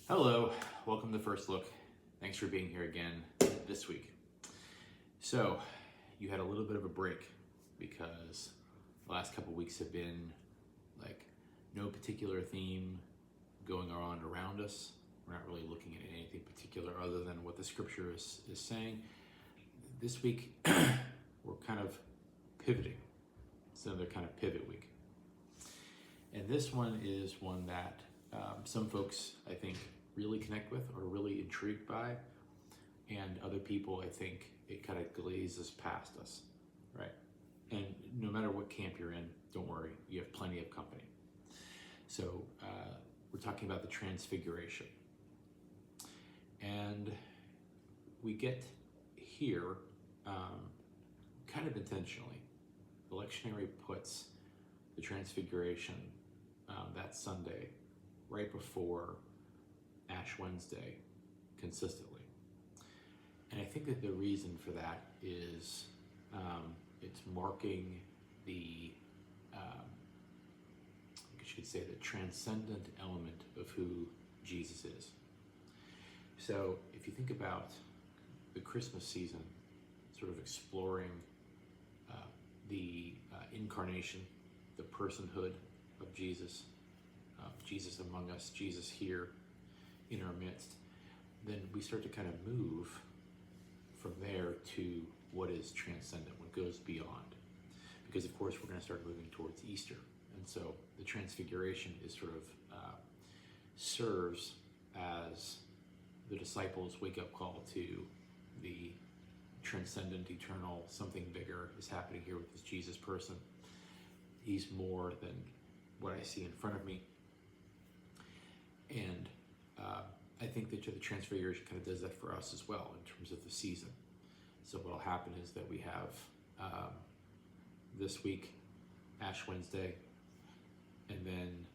Hello, welcome to First Look. Thanks for being here again this week. So, you had a little bit of a break because the last couple weeks have been like no particular theme going on around us. We're not really looking at anything particular other than what the scripture is saying. This week, we're kind of pivoting. It's another kind of pivot week. And this one is one that some folks, I think, really connect with or really intrigued by, and other people, I think, it kind of glazes past us, right? And no matter what camp you're in, don't worry, you have plenty of company. So we're talking about the Transfiguration. And we get here kind of intentionally. The lectionary puts the Transfiguration that Sunday right before Ash Wednesday consistently. And I think that the reason for that is it's marking the, I should say, the transcendent element of who Jesus is. So if you think about the Christmas season, sort of exploring the incarnation, the personhood of Jesus, Jesus among us, Jesus here in our midst, then we start to kind of move from there to what is transcendent, what goes beyond. Because of course we're going to start moving towards Easter. And so the Transfiguration is sort of serves as the disciples' wake-up call to the transcendent, eternal, something bigger is happening here with this Jesus person. He's more than what I see in front of me. And I think that the Transfiguration kind of does that for us as well in terms of the season. So what will happen is that we have this week Ash Wednesday, and then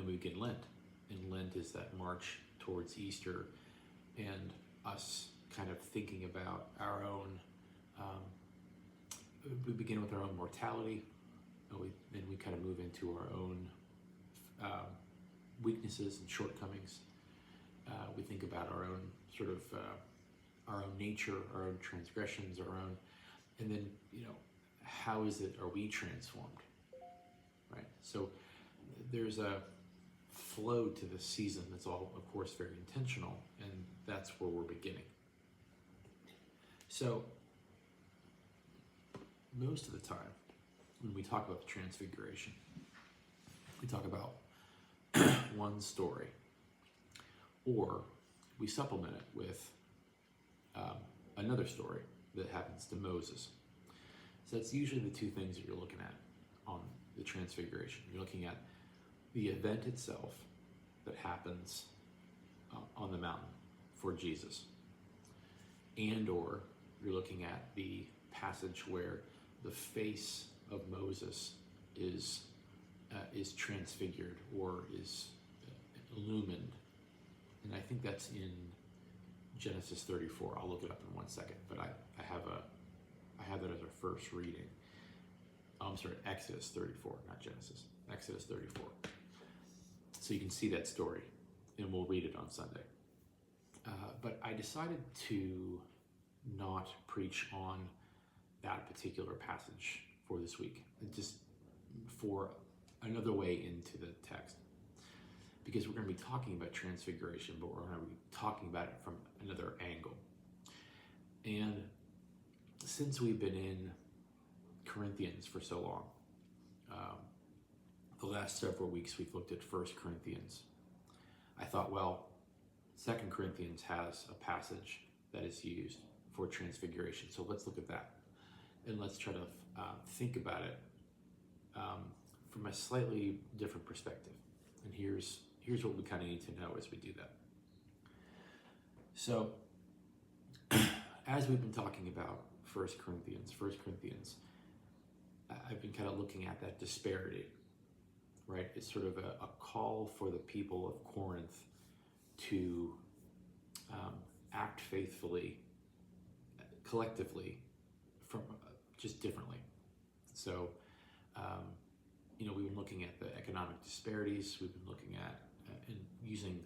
we begin Lent. And Lent is that march towards Easter, and us kind of thinking about our own. We begin with our own mortality, and then we kind of move into our own weaknesses and shortcomings. We think about our own sort of our own nature, our own transgressions, our own, and then how are we transformed, right? So there's a flow to this season that's all, of course, very intentional, and that's where we're beginning. So most of the time, when we talk about the Transfiguration, we talk about one story, or we supplement it with another story that happens to Moses. So that's usually the two things that you're looking at on the Transfiguration. You're looking at the event itself that happens on the mountain for Jesus, and or you're looking at the passage where the face of Moses is transfigured or is illumined. And I think that's in Genesis 34. I'll look it up in 1 second, but I have that as our first reading. I'm sorry, Exodus 34, not Genesis. Exodus 34. So you can see that story, and we'll read it on Sunday. But I decided to not preach on that particular passage for this week, just for another way into the text. Because we're going to be talking about Transfiguration, but we're going to be talking about it from another angle. And since we've been in Corinthians for so long, the last several weeks we've looked at 1 Corinthians. I thought, well, 2 Corinthians has a passage that is used for Transfiguration, so let's look at that. And let's try to think about it from a slightly different perspective. And here's what we kind of need to know as we do that. So, as we've been talking about 1 Corinthians, I've been kind of looking at that disparity, right? It's sort of a call for the people of Corinth to act faithfully, collectively, from just differently. So, we've been looking at the economic disparities. We've been looking at and using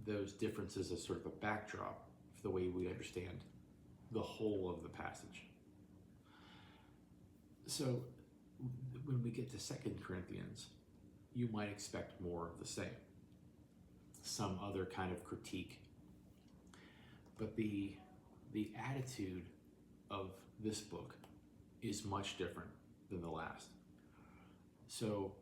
those differences as sort of a backdrop for the way we understand the whole of the passage. So when we get to 2 Corinthians, you might expect more of the same, some other kind of critique. But the attitude of this book is much different than the last. So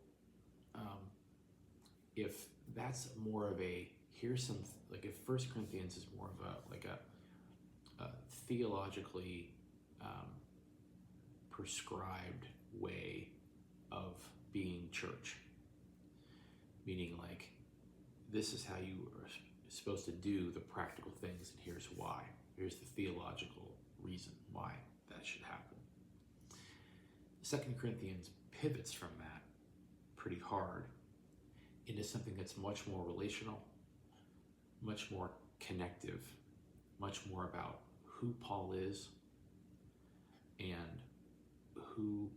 if that's more of a, here's some, like if 1 Corinthians is more of a theologically prescribed way of being church, meaning like this is how you are supposed to do the practical things, and here's why. Here's the theological reason why that should happen. 2 Corinthians pivots from that pretty hard into something that's much more relational, much more connective, much more about who Paul is and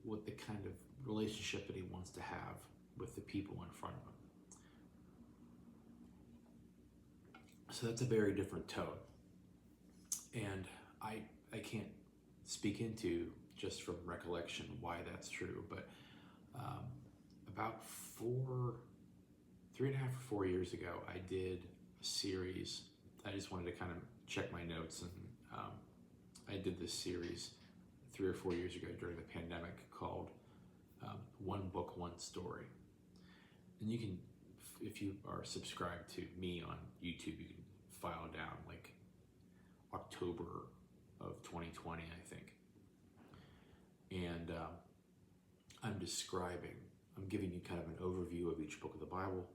what the kind of relationship that he wants to have with the people in front of him. So that's a very different tone. And I can't speak into, just from recollection, why that's true, but about 3.5 or 4 years ago, I did a series. I just wanted to kind of check my notes, and I did this series 3 or 4 years ago during the pandemic called One Book, One Story. And you can, if you are subscribed to me on YouTube, you can file down like October of 2020, I think. And I'm giving you kind of an overview of each book of the Bible.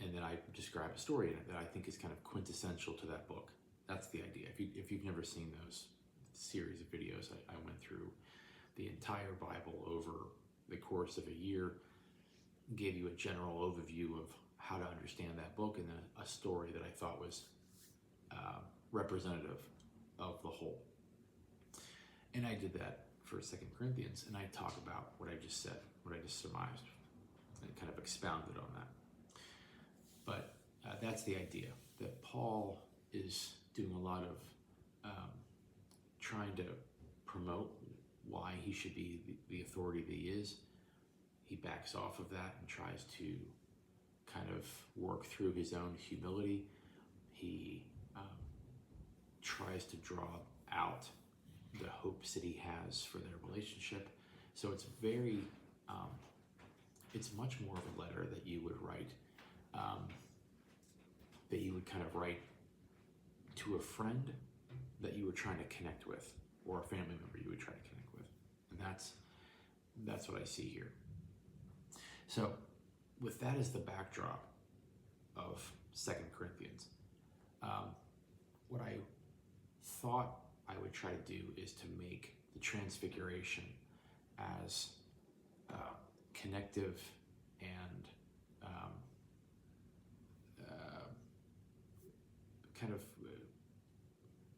And then I describe a story in it that I think is kind of quintessential to that book. That's the idea. If you've never seen those series of videos, I went through the entire Bible over the course of a year, gave you a general overview of how to understand that book, and then a story that I thought was representative of the whole. And I did that for 2 Corinthians, and I talk about what I just said, what I just surmised, and kind of expounded on that. But that's the idea, that Paul is doing a lot of trying to promote why he should be the authority that he is. He backs off of that and tries to kind of work through his own humility. He tries to draw out the hopes that he has for their relationship. So it's very, it's much more of a letter that you would write, that you would kind of write to a friend that you were trying to connect with, or a family member you would try to connect with. And that's what I see here. So with that as the backdrop of 2 Corinthians, what I thought I would try to do is to make the Transfiguration as connective and kind of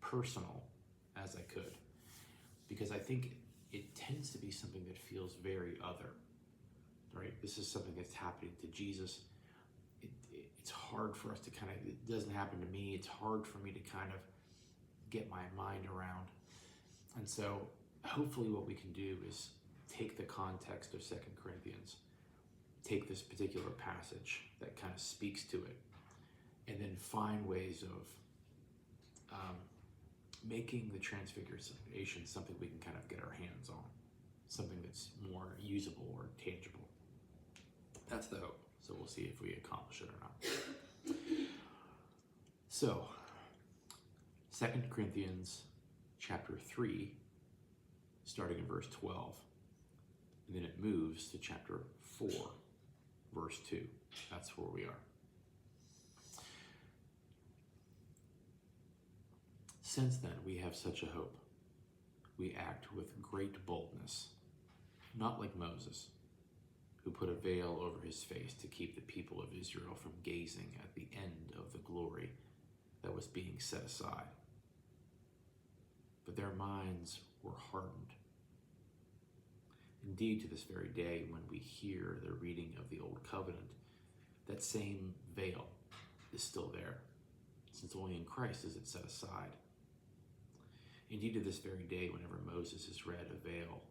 personal as I could, because I think it tends to be something that feels very other, right? This is something that's happening to Jesus. It's hard for us to kind of, it doesn't happen to me. It's hard for me to kind of get my mind around. And so hopefully what we can do is take the context of 2 Corinthians, take this particular passage that kind of speaks to it, and then find ways of making the Transfiguration something we can kind of get our hands on, something that's more usable or tangible. That's the hope. So we'll see if we accomplish it or not. So, 2 Corinthians chapter 3, starting in verse 12, and then it moves to chapter 4, verse 2. That's where we are. Since then, we have such a hope. We act with great boldness, not like Moses, who put a veil over his face to keep the people of Israel from gazing at the end of the glory that was being set aside. But their minds were hardened. Indeed, to this very day, when we hear the reading of the Old Covenant, that same veil is still there, since only in Christ is it set aside. Indeed, to this very day, whenever Moses is read, a veil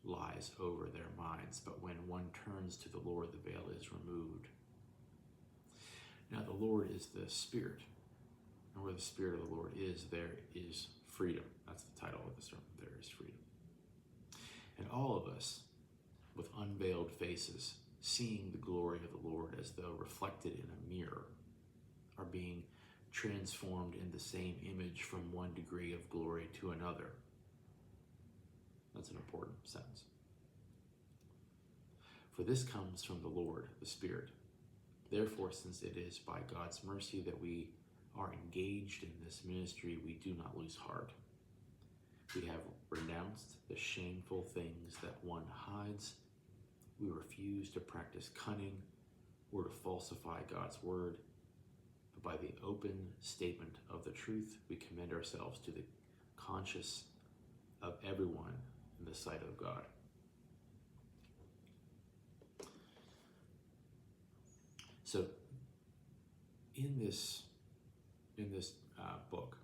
lies over their minds, but when one turns to the Lord, the veil is removed. Now, the Lord is the Spirit, and where the Spirit of the Lord is, there is freedom. That's the title of the sermon, There is Freedom. And all of us, with unveiled faces, seeing the glory of the Lord as though reflected in a mirror, are being transformed in the same image from one degree of glory to another. That's an important sentence. For this comes from the Lord, the Spirit. Therefore, since it is by God's mercy that we are engaged in this ministry, we do not lose heart. We have renounced the shameful things that one hides. We refuse to practice cunning or to falsify God's word. But by the open statement of the truth, we commend ourselves to the conscience of everyone in the sight of God. So, in this book,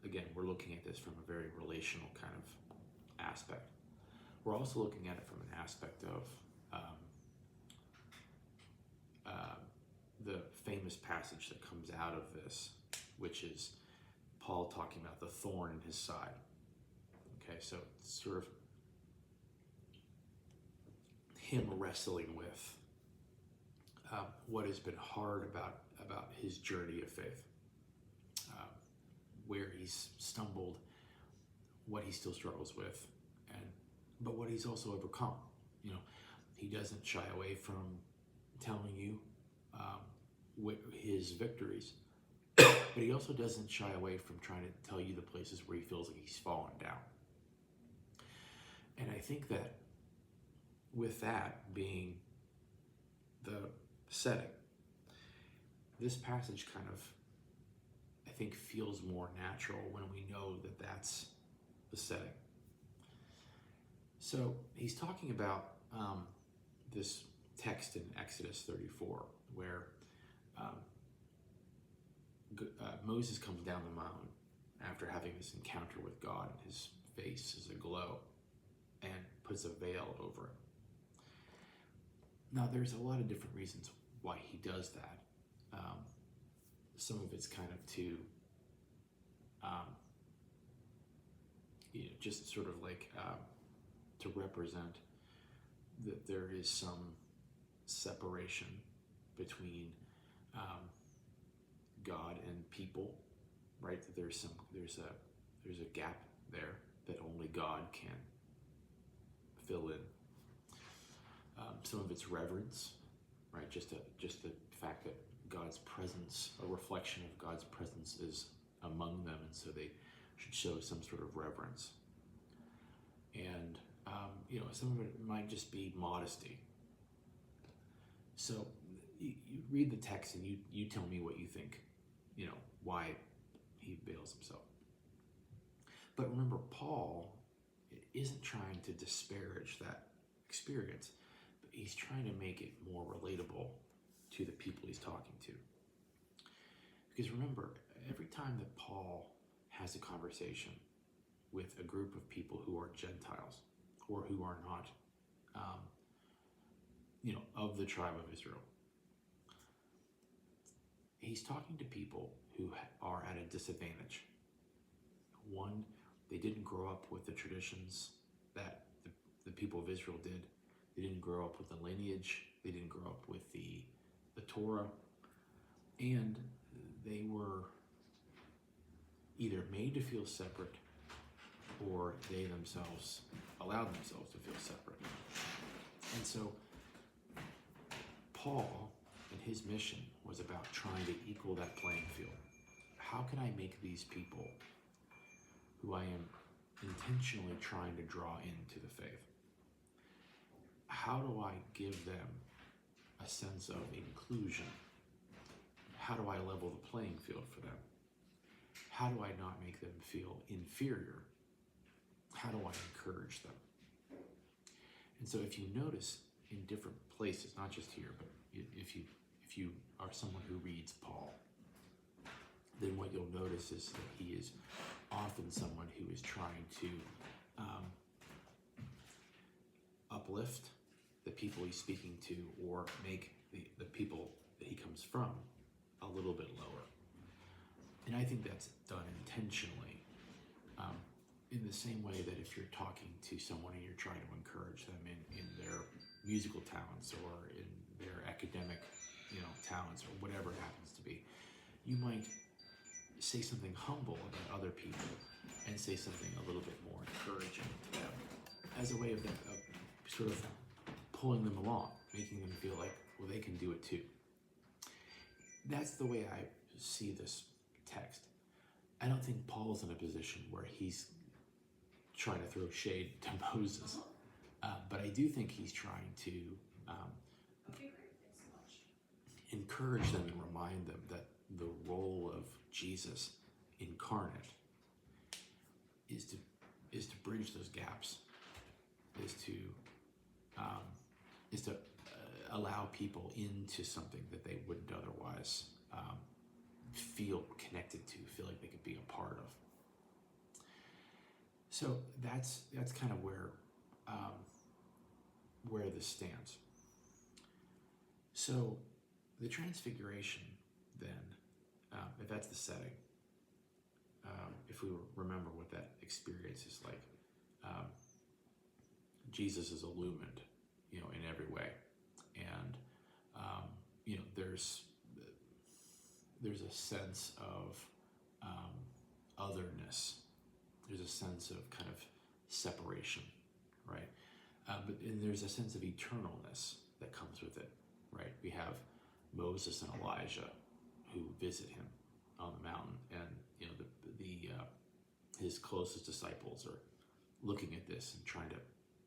again, we're looking at this from a very relational kind of aspect. We're also looking at it from an aspect of the famous passage that comes out of this, which is Paul talking about the thorn in his side. Okay, so it's sort of him wrestling with what has been hard about his journey of faith, where he's stumbled, what he still struggles with, but what he's also overcome. You know, he doesn't shy away from telling you his victories, but he also doesn't shy away from trying to tell you the places where he feels like he's fallen down. And I think that with that being the setting, this passage kind of, I think, feels more natural when we know that that's the setting. So he's talking about this text in Exodus 34, where Moses comes down the mountain after having this encounter with God, and his face is aglow, and puts a veil over it. Now, there's a lot of different reasons why he does that. Some of it's kind of to, just sort of like to represent that there is some separation between God and people, right? That there's a gap there that only God can fill in. Some of it's reverence, right? Just the fact that God's presence, a reflection of God's presence, is among them, and so they should show some sort of reverence. And some of it might just be modesty. So you read the text and you tell me what you think, why he veils himself. But remember, Paul isn't trying to disparage that experience, but he's trying to make it more relatable to the people he's talking to. Because remember, every time that Paul has a conversation with a group of people who are Gentiles or who are not, of the tribe of Israel, he's talking to people who are at a disadvantage. One, they didn't grow up with the traditions that the people of Israel did. They didn't grow up with the lineage. They didn't grow up with the Torah. And they were either made to feel separate, or they themselves allowed themselves to feel separate. And so Paul and his mission was about trying to equal that playing field. How can I make these people who I am intentionally trying to draw into the faith, how do I give them a sense of inclusion? How do I level the playing field for them? How do I not make them feel inferior? How do I encourage them? And so if you notice in different places, not just here, but if you if you are someone who reads Paul, then what you'll notice is that he is often someone who is trying to uplift the people he's speaking to, or make the people that he comes from a little bit lower. And I think that's done intentionally, in the same way that if you're talking to someone and you're trying to encourage them in their musical talents or in their academic, talents, or whatever it happens to be, you might say something humble about other people and say something a little bit more encouraging to them as a way of sort of pulling them along, making them feel like, well, they can do it too. That's the way I see this text. I don't think Paul's in a position where he's trying to throw shade to Moses, but I do think he's trying to encourage them and remind them that the role of Jesus incarnate is to bridge those gaps, is to allow people into something that they wouldn't otherwise feel connected to, feel like they could be a part of. So that's kind of where this stands. So the Transfiguration, then, if that's the setting, if we remember what that experience is like, Jesus is illumined, in every way, and there's a sense of otherness. There's a sense of kind of separation, right? And there's a sense of eternalness that comes with it, right? We have Moses and Elijah who visit him on the mountain, and his closest disciples are looking at this and trying to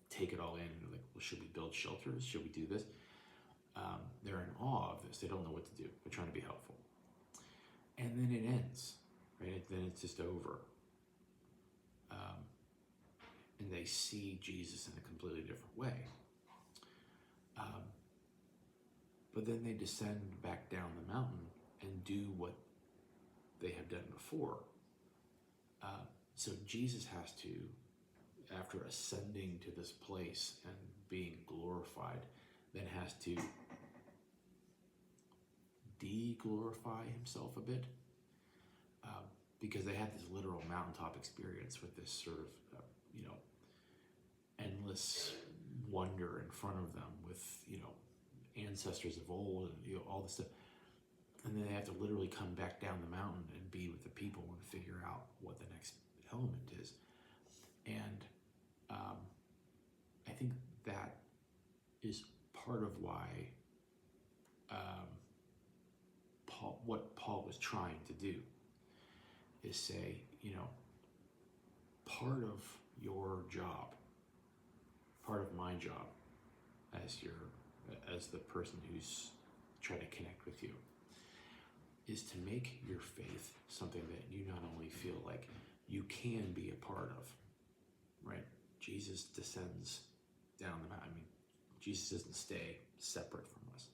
take it all in, and like, well, should we build shelters? Should we do this? They're in awe of this. They don't know what to do. They're trying to be helpful. And then it ends, right? Then it's just over. And they see Jesus in a completely different way. But then they descend back down the mountain and do what they have done before. So Jesus has to, after ascending to this place and being glorified, then has to de-glorify himself a bit, because they had this literal mountaintop experience with this sort of, endless wonder in front of them with, ancestors of old and, all this stuff. And then they have to literally come back down the mountain and be with the people and figure out what the next element is. And I think that is part of why what Paul was trying to do is say, part of your job, part of my job as the person who's trying to connect with you, is to make your faith something that you not only feel like you can be a part of, right? Jesus descends down the mountain. I mean, Jesus doesn't stay separate from us.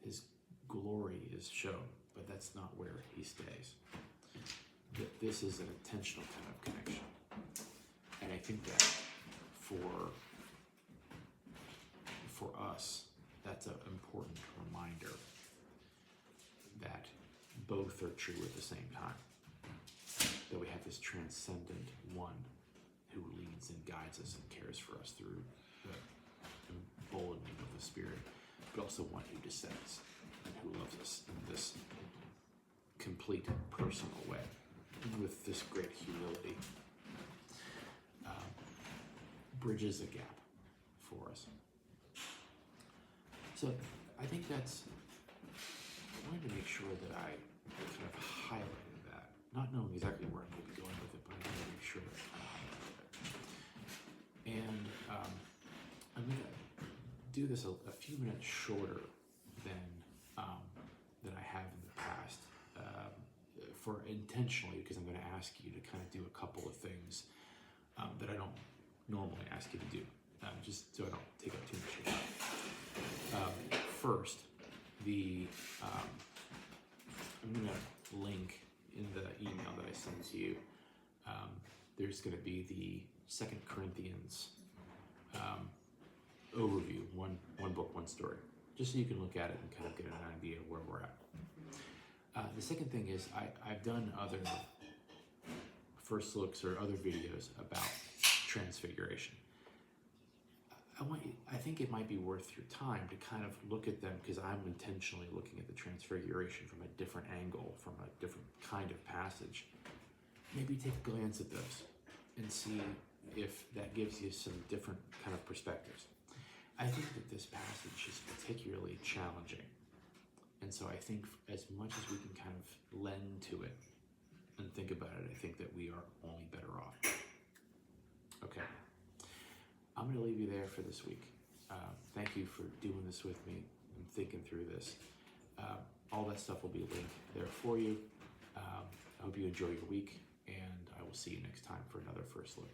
His glory is shown, but that's not where he stays. That this is an intentional kind of connection. And I think that for us, that's an important reminder that both are true at the same time. That we have this transcendent one who leads and guides us and cares for us through the emboldening of the Spirit, but also one who descends and who loves us in this complete personal way, and with this great humility, bridges a gap for us. So I think I wanted to make sure that I kind of highlighted that, not knowing exactly where I'm going to be going with it, but I wanted to make sure that I highlighted it. And I'm going to do this a few minutes shorter than I have in the past, for intentionally, because I'm going to ask you to kind of do a couple of things that I don't normally ask you to do, just so I don't take up too much of your time. First, I'm going to link in the email that I sent to you. There's going to be the 2 Corinthians overview, one book, one story, just so you can look at it and kind of get an idea of where we're at. The second thing is I've done other first looks or other videos about Transfiguration. I think it might be worth your time to kind of look at them, because I'm intentionally looking at the Transfiguration from a different angle, from a different kind of passage. Maybe take a glance at those and see if that gives you some different kind of perspectives. I think that this passage is particularly challenging. And so I think as much as we can kind of lend to it and think about it, I think that we are only better off. Okay. I'm going to leave you there for this week. Thank you for doing this with me and thinking through this. All that stuff will be linked there for you. I hope you enjoy your week, and I will see you next time for another First Look.